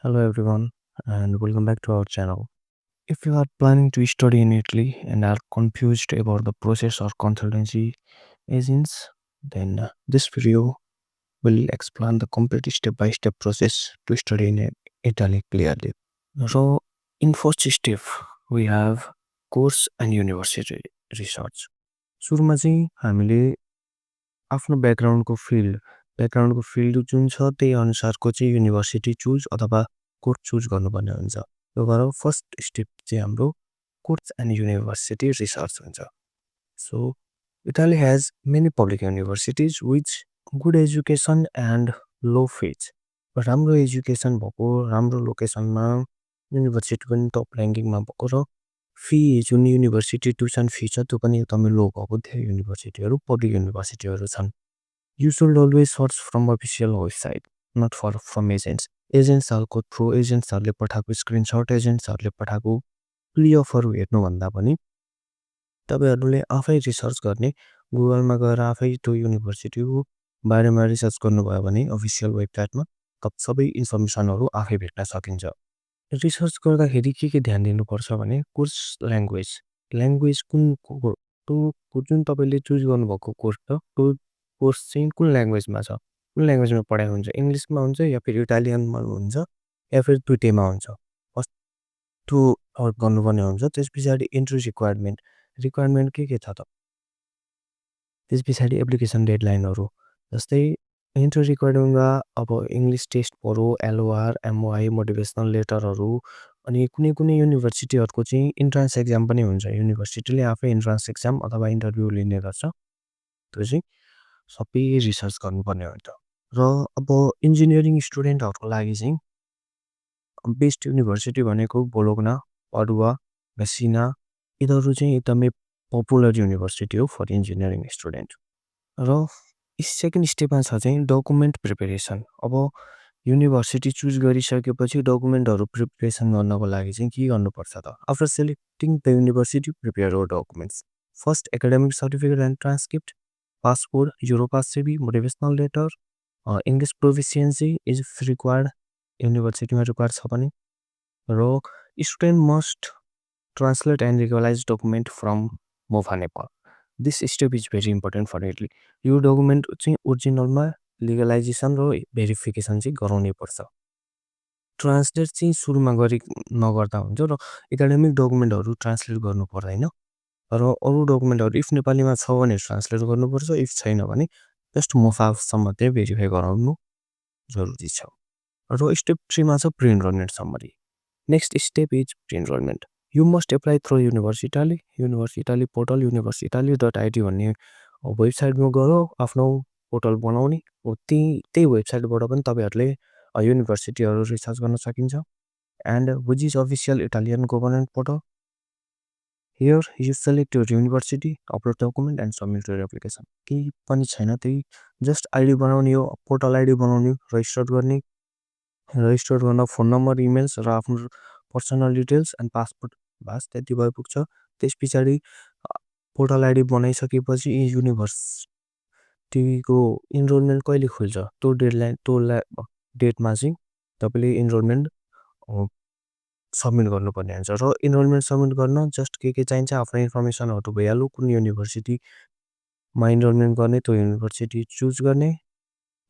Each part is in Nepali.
Hello everyone and welcome back to our channel. If you are planning to study in Italy and are confused about the process or consultancy agents, then this video will explain the complete step-by-step process to study in Italy clearly. So, in first step, we have course and university research. सुरुमा चाहिँ हामीले आफ्नो ब्याकग्राउन्डको फिल्ड जुन छ त्यही अनुसारको चाहिँ युनिभर्सिटी चुज अथवा कोर्स चुज गर्नुपर्ने हुन्छ। त्यो भएर फर्स्ट स्टेप चाहिँ हाम्रो कोर्स एन्ड युनिभर्सिटी रिसर्च हुन्छ। So Italy has many public universities which good education and low fees. राम्रो एजुकेसन भएको राम्रो लोकेसनमा युनिभर्सिटी पनि टप ऱ्याङ्किङमा भएको र फी जुन युनिभर्सिटी ट्युसन फी छ त्यो पनि एकदमै लो भएको धेरै युनिभर्सिटीहरू पब्लिक युनिभर्सिटीहरू छन्। You should always source from official website, not from agents. एजेन्ट्सहरूको थ्रु एजेन्ट्सहरूले पठाएको स्क्रिनसट एजेन्ट्सहरूले पठाएको प्री अफर हेर्नुभन्दा पनि तपाईँहरूले आफै रिसर्च गर्ने गुगलमा गएर आफै त्यो युनिभर्सिटीको बारेमा रिसर्च गर्नुभयो भने अफिसियल वेबसाइटमा सबै इन्फर्मेसनहरू आफै भेट्न सकिन्छ। रिसर्च गर्दाखेरि के ध्यान दिनुपर्छ भने कोर्स ल्याङ्ग्वेज कुन जुन तपाईँले चुज गर्नुभएको कोर्स छ त्यो कोर्स चाहिँ कुन ल्याङ्ग्वेजमा छ कुन ल्याङ्ग्वेजमा पढाइ हुन्छ इङ्ग्लिसमा हुन्छ या फिर इटालियनमा हुन्छ या फिर दुइटैमा हुन्छ फर्स्ट त्यो गर्नुपर्ने हुन्छ। त्यस पछाडि इन्ट्री रिक्वायरमेन्ट के छ त त्यस पछाडि एप्लिकेसन डेडलाइनहरू जस्तै इन्ट्री रिक्वायरमेन्टमा अब इङ्ग्लिस टेस्ट पढो एलओआर एमओआई मोटिभेसनल लेटरहरू अनि कुनै युनिभर्सिटीहरूको चाहिँ इन्ट्रान्स एक्जाम पनि हुन्छ। युनिभर्सिटीले आफै इन्ट्रान्स एक्जाम अथवा इन्टरभ्यू लिने गर्छ। त्यो चाहिँ सबै रिसर्च गर्नुपर्ने हुन्छ। र अब इन्जिनियरिङ स्टुडेन्टहरूको लागि चाहिँ बेस्ट युनिभर्सिटी भनेको बोलोग्ना पडुवा मेसिना यिनीहरू चाहिँ एकदमै पपुलर युनिभर्सिटी हो फर इन्जिनियरिङ स्टुडेन्ट। र सेकेन्ड स्टेपमा छ चाहिँ डकुमेन्ट प्रिपेरेसन। अब युनिभर्सिटी चुज गरिसकेपछि डकुमेन्टहरू प्रिपेरेसन गर्नको लागि चाहिँ के गर्नुपर्छ त after selecting the university prepare your documents first academic certificate and transcript passport Europass CV motivational letter English proficiency is required युनिभर्सिटीमा रिक्वायर्ड छ भने र student must translate and legalise document from MOFA Nepal. This step is very important for Italy. यो डकुमेन्ट चाहिँ ओरिजिनलमा लिगलाइजेसन र भेरिफिकेसन चाहिँ गराउनै पर्छ। ट्रान्सलेट चाहिँ सुरुमा नगर्दा हुन्छ र एकाडेमिक डकुमेन्टहरू ट्रान्सलेट गर्नु पर्दैन र अरू डकुमेन्टहरू इफ नेपालीमा छ भने ट्रान्सलेट गर्नुपर्छ इफ छैन भने जस्ट मोफासम्म चाहिँ भेरिफाई गराउनु जरुरी छ। र स्टेप 3 मा छ pre enrolment summary. Next step is pre enrolment. You must apply through Universitaly portal universitaly.id भन्ने वेबसाइटमा गएर आफ्नो पोर्टल बनाउने हो। त्यही वेबसाइटबाट पनि तपाईँहरूले युनिभर्सिटीहरू रिसर्च गर्न सकिन्छ। And which is official Italian government portal. Here you select your university upload document and submit your application. केही पनि छैन त्यही जस्ट आइडी बनाउने हो पोर्टल आइडी बनाउने रजिस्टर गर्न फोन नम्बर इमेल्स र आफ्नो पर्सनल डिटेल्स एन्ड पासपोर्ट बास त्यति भए पुग्छ। त्यस पछाडि पोर्टल आइडी बनाइसकेपछि युनिभर्सिटीको इनरोलमेन्ट कहिले खुल्छ त्यो डेटमा चाहिँ तपाईँले इनरोलमेन्ट सबमिट गर्नुपर्ने हुन्छ। र इनरोलमेन्ट सबमिट गर्न जस्ट के चाहिन्छ आफ्नो इन्फर्मेसनहरू भइहाल्यो कुन युनिभर्सिटीमा इनरोलमेन्ट गर्ने त्यो युनिभर्सिटी चुज गर्ने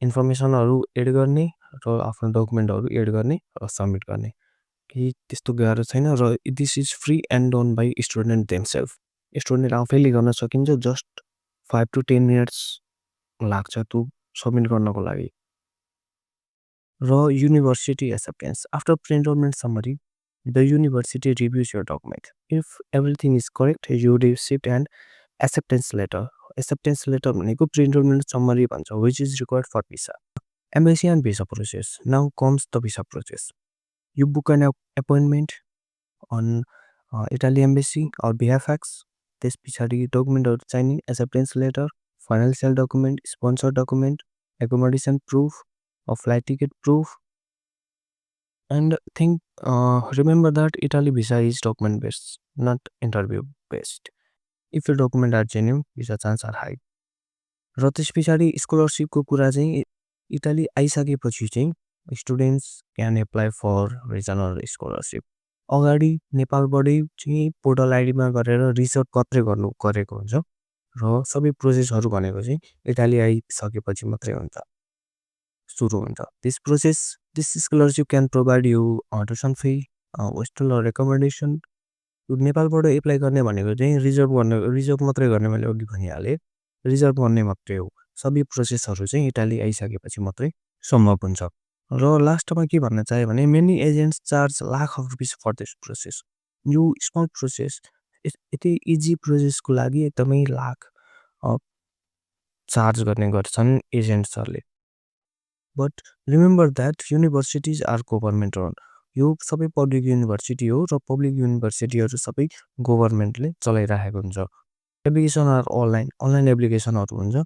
इन्फर्मेसनहरू एड गर्ने र आफ्नो डकुमेन्टहरू एड गर्ने र सबमिट गर्ने। केही त्यस्तो गाह्रो छैन र this is free and done by student themselves. Student आफैले गर्न सकिन्छ जस्ट 5 to 10 मिनट्स लाग्छ त्यो सबमिट गर्नको लागि। र university acceptance after pre enrolment summary the university reviews your document if everything is correct you receive and acceptance letter भनेको प्री एनरोलमेन्ट समरी भन्छ which is required for visa embassy and visa process. Now comes the visa process. You book an appointment on Italy embassy or BFX. This picture document or signing acceptance letter, financial document, sponsor document, accommodation proof, or flight ticket proof. And remember that Italy visa is document based, not interview based. If your document are genuine, visa chance are high. र त्यस पछाडि स्कलरसिपको कुरा चाहिँ इटाली आइसकेपछि चाहिँ students can apply for regional scholarship. अगाडि नेपालबाटै चाहिँ पोर्टल आइडीमा गरेर रिसर्च मात्रै गरेको हुन्छ र सबै प्रोसेसहरू भनेको चाहिँ इटाली आइसकेपछि मात्रै हुन्छ सुरु हुन्छ this scholarship can provide you tuition fee hostel recommendation नेपालबाट एप्लाई गर्ने भनेको चाहिँ रिजर्भ मात्रै गर्ने मैले अघि भनिहालेँ रिजर्भ गर्ने मात्रै हो सबै प्रोसेसहरू चाहिँ इटाली आइसकेपछि मात्रै सम्भव हुन्छ र लास्टमा के भन्न चाहे भने many agents charge lakh of rupees for this process यो स्मल प्रोसेस यति इजी प्रोसेसको लागि एकदमै लाख चार्ज गर्ने गर्छन् एजेन्ट्सहरूले but remember that universities are government run यो सबै पब्लिक युनिभर्सिटी हो र पब्लिक युनिभर्सिटीहरू सबै गभर्मेन्टले चलाइरहेको हुन्छ एप्लिकेसन आर अनलाइन एप्लिकेसनहरू हुन्छ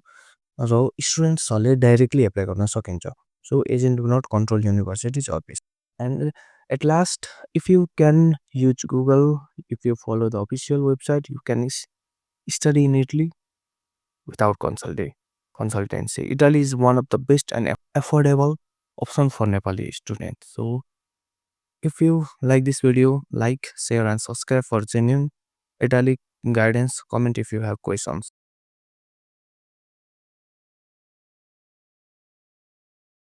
र स्टुडेन्ट्सहरूले डाइरेक्टली एप्लाई गर्न सकिन्छ so agent do not control universities office and at last if you can use Google if you follow the official website you can study in Italy without consultancy. Italy is one of the best and affordable option for Nepali students. So if you like this video, like, share and subscribe for genuine Italy guidance. Comment if you have questions.